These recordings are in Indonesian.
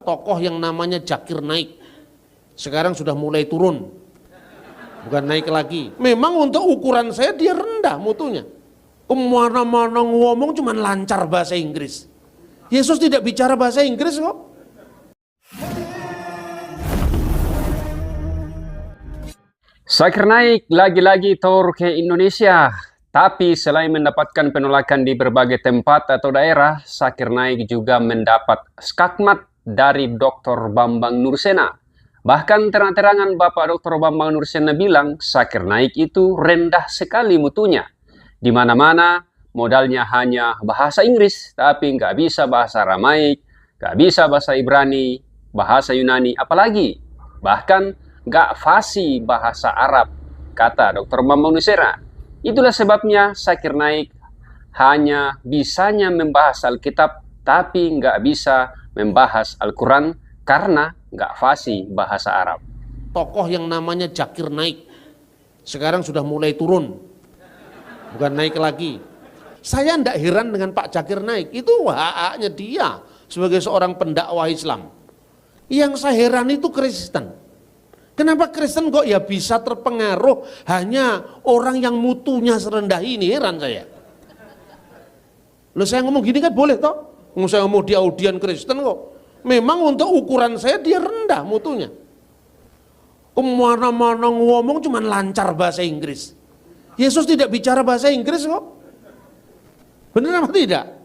tokoh yang namanya Zakir Naik sekarang sudah mulai turun, bukan naik lagi. Memang untuk ukuran saya dia rendah mutunya. Kemana-mana ngomong cuman lancar bahasa Inggris. Yesus tidak bicara bahasa Inggris kok. Zakir Naik lagi-lagi tur ke Indonesia. Tapi selain mendapatkan penolakan di berbagai tempat atau daerah, Zakir Naik juga mendapat skakmat dari Dr. Bambang Nursena. Bahkan terang-terangan Bapak Dr. Bambang Nursena bilang Zakir Naik itu rendah sekali mutunya. Di mana-mana modalnya hanya bahasa Inggris, tapi nggak bisa bahasa Aramaik, nggak bisa bahasa Ibrani, bahasa Yunani, apalagi bahkan nggak fasih bahasa Arab, kata Dr. Bambang Nursena. Itulah sebabnya Zakir Naik hanya bisanya membahas Alkitab, tapi nggak bisa membahas Al-Quran karena nggak fasih bahasa Arab. Tokoh yang namanya Zakir Naik sekarang sudah mulai turun, bukan naik lagi. Saya tidak heran dengan Pak Zakir Naik, itu haknya dia sebagai seorang pendakwah Islam. Yang saya heran itu Kristen. Kenapa Kristen kok ya bisa terpengaruh hanya orang yang mutunya serendah ini, heran saya. Loh, saya ngomong gini kan boleh toh? Saya ngomong di audien Kristen kok. Memang untuk ukuran saya dia rendah mutunya. Kemana-mana ngomong cuman lancar bahasa Inggris. Yesus tidak bicara bahasa Inggris kok. Benar apa tidak?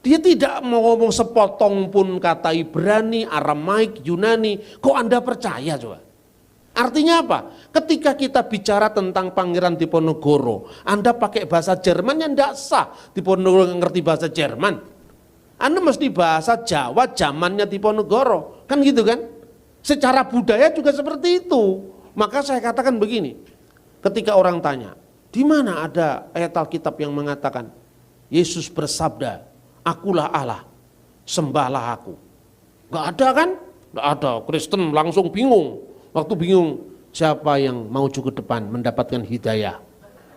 Dia tidak mau ngomong sepotong pun kata Ibrani, Aramaik, Yunani. Kok Anda percaya coba? Artinya apa? Ketika kita bicara tentang Pangeran Diponegoro, Anda pakai bahasa Jerman yang tidak sah. Diponegoro ngerti bahasa Jerman. Anda mesti bahasa Jawa zamannya Diponegoro. Kan gitu kan? Secara budaya juga seperti itu. Maka saya katakan begini. Ketika orang tanya, di mana ada ayat Alkitab yang mengatakan Yesus bersabda, akulah Allah, sembahlah aku. Gak ada kan? Gak ada. Kristen langsung bingung. Waktu bingung, siapa yang maju ke depan mendapatkan hidayah?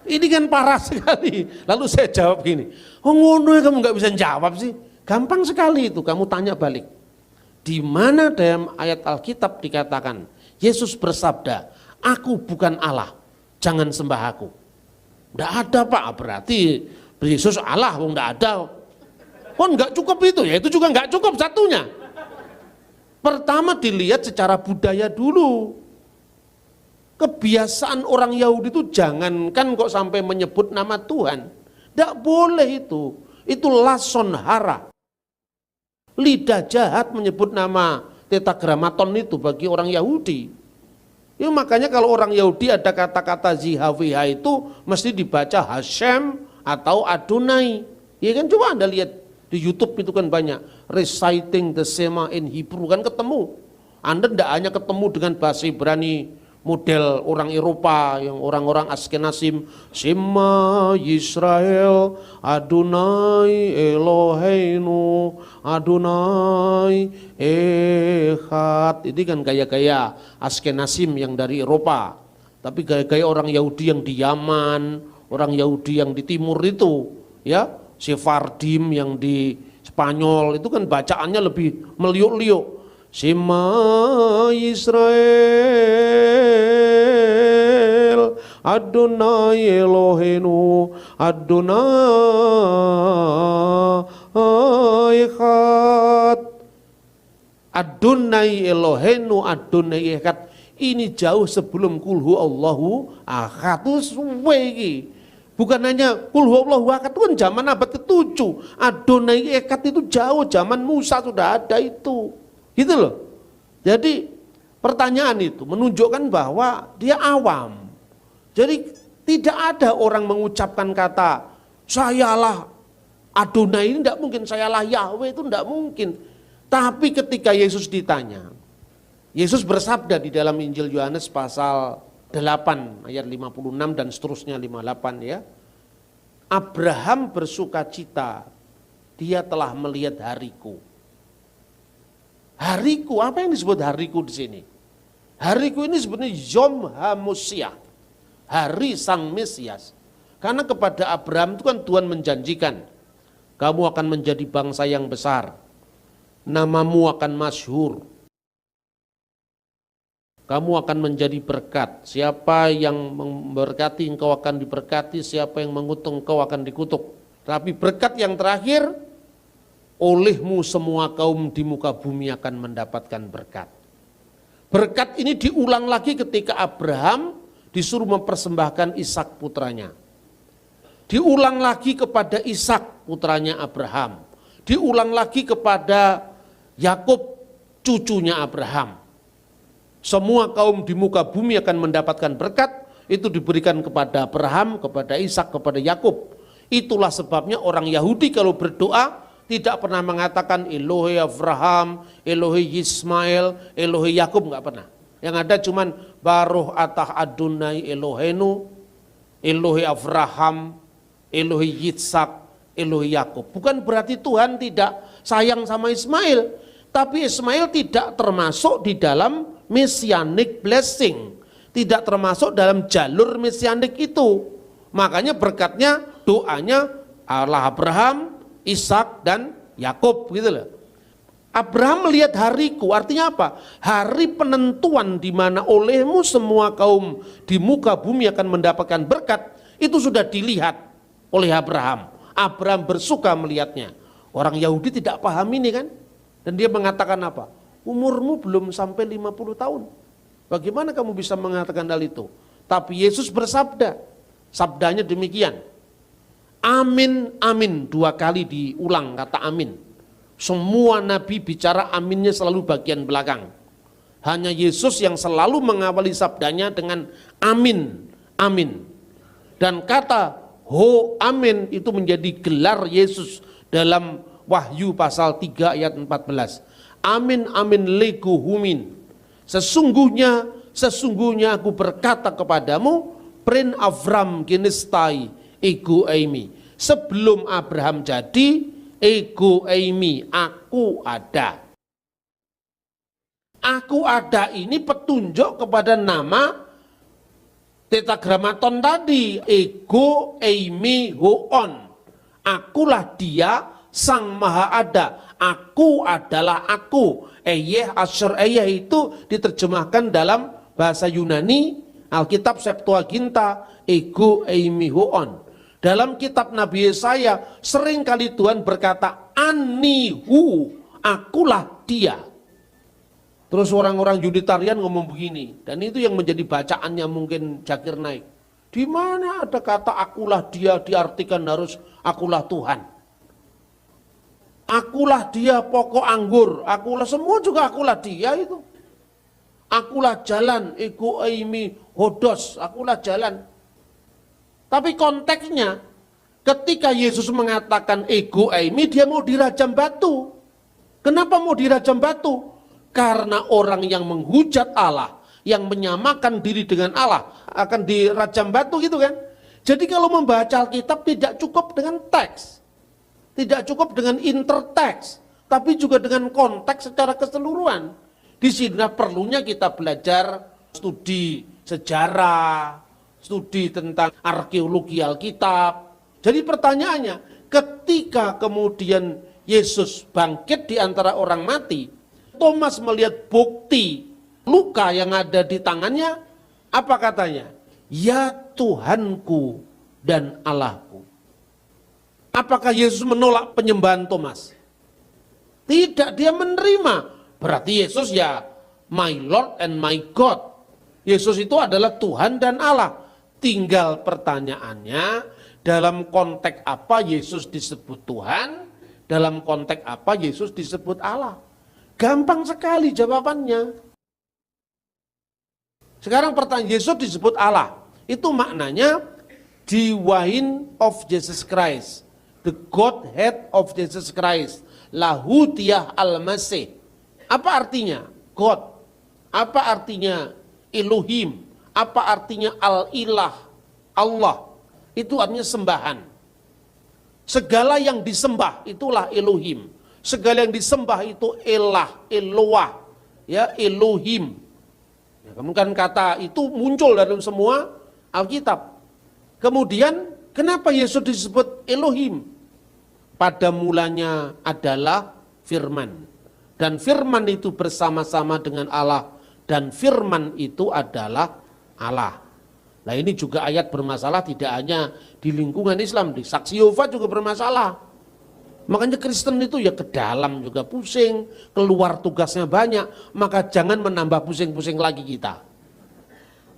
Ini kan parah sekali. Lalu saya jawab gini, oh ngono ya kamu gak bisa jawab sih. Gampang sekali itu, kamu tanya balik. Di mana dalam ayat Alkitab dikatakan, Yesus bersabda, aku bukan Allah, jangan sembah aku. Gak ada Pak, berarti Yesus Allah, gak ada. Kok nggak cukup itu? Ya itu juga nggak cukup satunya. Pertama dilihat secara budaya dulu. Kebiasaan orang Yahudi itu jangankan kok sampai menyebut nama Tuhan. Nggak boleh itu. Itu lason hara. Lidah jahat menyebut nama tetragramaton itu bagi orang Yahudi. Ya makanya kalau orang Yahudi ada kata-kata Zihaviha itu mesti dibaca Hashem atau Adonai. Ya kan coba Anda lihat. Di YouTube itu kan banyak reciting the Shema in Hebrew kan ketemu. Anda tidak hanya ketemu dengan bahasa Ibrani model orang Eropa yang orang-orang Askenazim, Shema Yisrael Adonai Eloheinu Adonai Echad. Ini kan gaya-gaya Askenazim yang dari Eropa. Tapi gaya-gaya orang Yahudi yang di Yaman, orang Yahudi yang di timur itu, ya. Sephardim yang di Spanyol itu kan bacaannya lebih meliuk-liuk. Shema Yisrael Adonai Eloheinu Adonai Echad. Adonai Eloheinu Adonai Echad. Ini jauh sebelum kulhu Allahu Ahad. Itu suwe iki. Bukan hanya kul huwallahu ahad itu kan zaman abad ke-7. Adonai Echad itu jauh zaman Musa sudah ada itu. Gitu loh. Jadi pertanyaan itu menunjukkan bahwa dia awam. Jadi tidak ada orang mengucapkan kata sayalah Adonai, ini tidak mungkin, sayalah Yahweh, itu tidak mungkin. Tapi ketika Yesus ditanya, Yesus bersabda di dalam Injil Yohanes pasal 8 ayat 56 dan seterusnya 58 ya. Abraham bersukacita, dia telah melihat hariku. Hariku, apa yang disebut hariku di sini? Hariku ini sebenarnya Yom HaMoshiach, hari Sang Mesias. Karena kepada Abraham itu kan Tuhan menjanjikan, kamu akan menjadi bangsa yang besar. namamu akan masyhur. Kamu akan menjadi berkat. Siapa yang memberkati engkau akan diberkati, siapa yang mengutuk engkau akan dikutuk. Tapi berkat yang terakhir, olehmu semua kaum di muka bumi akan mendapatkan berkat. Berkat ini diulang lagi ketika Abraham disuruh mempersembahkan Ishak putranya. Diulang lagi kepada Ishak putranya Abraham. Diulang lagi kepada Yakub cucunya Abraham. Semua kaum di muka bumi akan mendapatkan berkat, itu diberikan kepada Abraham, kepada Ishak, kepada Yakub. Itulah sebabnya orang Yahudi kalau berdoa tidak pernah mengatakan Elohe Abraham, Elohe Ismail, Elohe Yakub, enggak pernah. Yang ada cuman Baruch atah Adonai Elohenu, Elohe Abraham, Elohe Yitzhak, Elohe Yakub. Bukan berarti Tuhan tidak sayang sama Ismail, tapi Ismail tidak termasuk di dalam messianic blessing, tidak termasuk dalam jalur messianik itu. Makanya berkatnya, doanya Allah Abraham, Ishak dan Yakub gitu loh. Abraham melihat hariku, artinya apa? Hari penentuan di mana olehmu semua kaum di muka bumi akan mendapatkan berkat, itu sudah dilihat oleh Abraham. Abraham bersuka melihatnya. Orang Yahudi tidak paham ini kan? Dan dia mengatakan apa? Umurmu belum sampai 50 tahun. Bagaimana kamu bisa mengatakan hal itu? Tapi Yesus bersabda, sabdanya demikian. Amin, amin, 2 kali diulang kata amin. Semua nabi bicara aminnya selalu bagian belakang. Hanya Yesus yang selalu mengawali sabdanya dengan amin, amin. Dan kata ho amin itu menjadi gelar Yesus dalam Wahyu pasal 3 ayat 14. Amin, amin lego humin. Sesungguhnya aku berkata kepadamu, prin Avram genestai ego eimi. Sebelum Abraham jadi, ego eimi, aku ada. Aku ada ini petunjuk kepada nama tetragramaton tadi, ego eimi hoon. Akulah dia sang maha ada. Aku adalah aku. Eyeh asyur eyeh itu diterjemahkan dalam bahasa Yunani Alkitab Septuaginta ego eimi hoon. Dalam kitab Nabi Yesaya sering kali Tuhan berkata anihu, akulah dia. Terus orang-orang Yuditarian ngomong begini, dan itu yang menjadi bacaannya mungkin Zakir Naik. Di mana ada kata akulah dia diartikan harus akulah Tuhan. Akulah dia pokok anggur, akulah semua juga akulah dia itu. Akulah jalan, ego eimi hodos, akulah jalan. Tapi konteksnya ketika Yesus mengatakan ego eimi, dia mau dirajam batu. Kenapa mau dirajam batu? Karena orang yang menghujat Allah, yang menyamakan diri dengan Allah akan dirajam batu gitu kan. Jadi kalau membaca Alkitab tidak cukup dengan teks. Tidak cukup dengan interteks, tapi juga dengan konteks secara keseluruhan. Di sini perlunya kita belajar studi sejarah, studi tentang arkeologi Alkitab. Jadi pertanyaannya, ketika kemudian Yesus bangkit di antara orang mati, Thomas melihat bukti luka yang ada di tangannya, apa katanya? Ya Tuhanku dan Allahku. Apakah Yesus menolak penyembahan Thomas? Tidak, dia menerima. Berarti Yesus ya my Lord and my God. Yesus itu adalah Tuhan dan Allah. Tinggal pertanyaannya, dalam konteks apa Yesus disebut Tuhan, dalam konteks apa Yesus disebut Allah. Gampang sekali jawabannya. Sekarang pertanyaan, Yesus disebut Allah. Itu maknanya Divine of Jesus Christ. The Godhead of Jesus Christ, Lahutiyah al-Masih. Apa artinya God? Apa artinya Elohim? Apa artinya Al-Ilah? Allah. Itu artinya sembahan. Segala yang disembah itulah Elohim. Segala yang disembah itu Elah, Eloah, ya Elohim. Ya, kemudian kata itu muncul dalam semua Alkitab. Kemudian kenapa Yesus disebut Elohim? Pada mulanya adalah firman. dan firman itu bersama-sama dengan Allah, dan firman itu adalah Allah. Nah ini juga ayat bermasalah tidak hanya di lingkungan Islam, di Saksi Yehova juga bermasalah. Makanya Kristen itu ya ke dalam juga pusing, keluar tugasnya banyak, maka jangan menambah pusing-pusing lagi kita.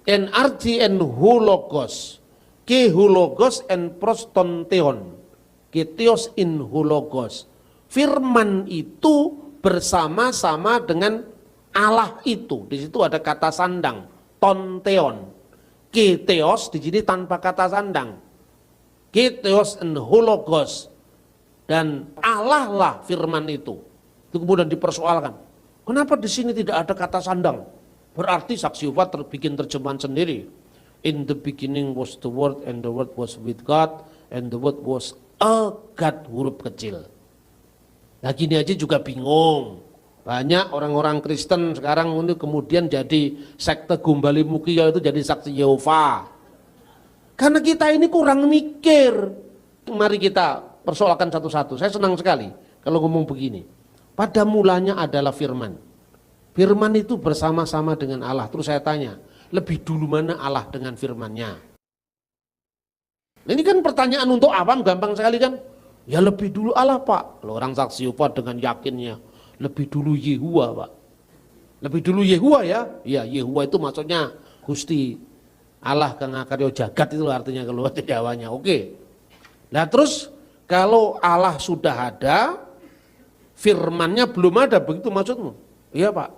NRG and hologos, ke hologos and prostonteon, ke theos in hologos. Firman itu bersama-sama dengan Allah itu. Di situ ada kata sandang, tonteon. Keteos di sini tanpa kata sandang. Keteos and hologos. Dan Allah lah firman itu. Itu kemudian dipersoalkan. Kenapa di sini tidak ada kata sandang? Berarti Saksi Yehova bikin terjemahan sendiri. In the beginning was the word, and the word was with God, and the word was a God, huruf kecil. Nah gini aja juga bingung. Banyak orang-orang Kristen sekarang ini kemudian jadi sekte Gumbali Mukia itu jadi Saksi Yehova. Karena kita ini kurang mikir. Mari kita persoalkan satu-satu. Saya senang sekali kalau ngomong begini. Pada mulanya adalah firman. Firman itu bersama-sama dengan Allah. Terus saya tanya, lebih dulu mana Allah dengan firmannya? Ini kan pertanyaan untuk awam, gampang sekali kan? Ya lebih dulu Allah Pak. Kalau orang Saksi Yehova dengan yakinnya, lebih dulu Yehuwa Pak. Lebih dulu Yehuwa ya? Ya Yehuwa itu maksudnya Gusti Allah kang akaryo jagat itu artinya kalau bahasa Jawanya. Oke. Nah terus kalau Allah sudah ada, firmannya belum ada, begitu maksudmu? Iya Pak.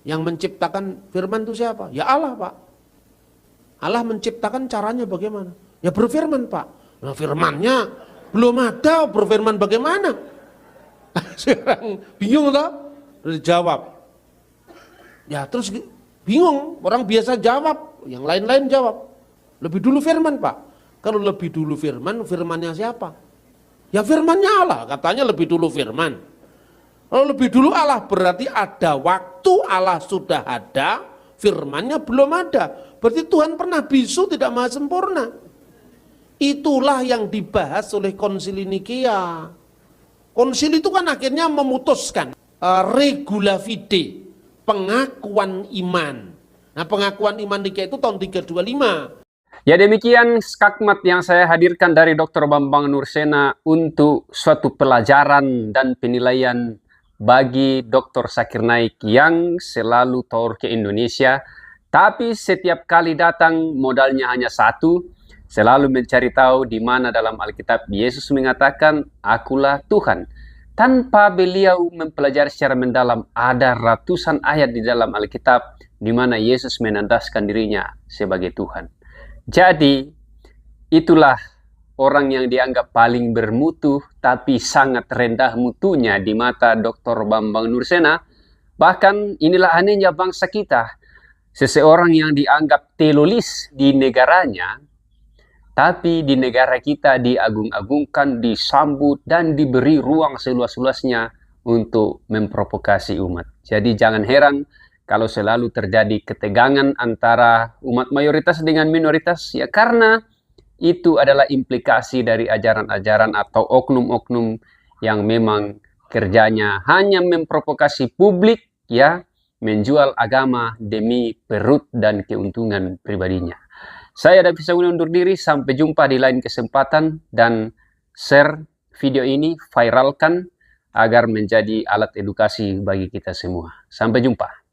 Yang menciptakan firman itu siapa? Ya Allah Pak. Allah menciptakan caranya bagaimana? Ya berfirman Pak. Nah firmannya belum ada, berfirman bagaimana? Sekarang bingung toh? Dijawab. Ya terus bingung, orang biasa jawab, yang lain-lain jawab. Lebih dulu firman Pak. Kalau lebih dulu firman, firmannya siapa? Ya firmannya Allah, katanya lebih dulu firman. Kalau lebih dulu Allah berarti ada waktu Allah sudah ada, firmannya belum ada. Berarti Tuhan pernah bisu, tidak maha sempurna. Itulah yang dibahas oleh Konsili Nikea. Konsili itu kan akhirnya memutuskan regula fide, pengakuan iman. Nah pengakuan iman Nikea itu tahun 325. Ya demikian skakmat yang saya hadirkan dari Dr. Bambang Nursena untuk suatu pelajaran dan penilaian bagi Dr. Zakir Naik yang selalu tour ke Indonesia. Tapi setiap kali datang modalnya hanya satu, selalu mencari tahu di mana dalam Alkitab Yesus mengatakan, "Akulah Tuhan." Tanpa beliau mempelajari secara mendalam, ada ratusan ayat di dalam Alkitab di mana Yesus menandaskan dirinya sebagai Tuhan. Jadi, itulah orang yang dianggap paling bermutu, tapi sangat rendah mutunya di mata Dr. Bambang Nursena. Bahkan inilah anehnya bangsa kita. Seseorang yang dianggap telolis di negaranya, tapi di negara kita diagung-agungkan, disambut, dan diberi ruang seluas-luasnya untuk memprovokasi umat. Jadi jangan heran kalau selalu terjadi ketegangan antara umat mayoritas dengan minoritas, ya karena itu adalah implikasi dari ajaran-ajaran atau oknum-oknum yang memang kerjanya hanya memprovokasi publik, ya, menjual agama demi perut dan keuntungan pribadinya. Saya David Sawuni undur diri, sampai jumpa di lain kesempatan, dan share video ini, viralkan agar menjadi alat edukasi bagi kita semua. Sampai jumpa.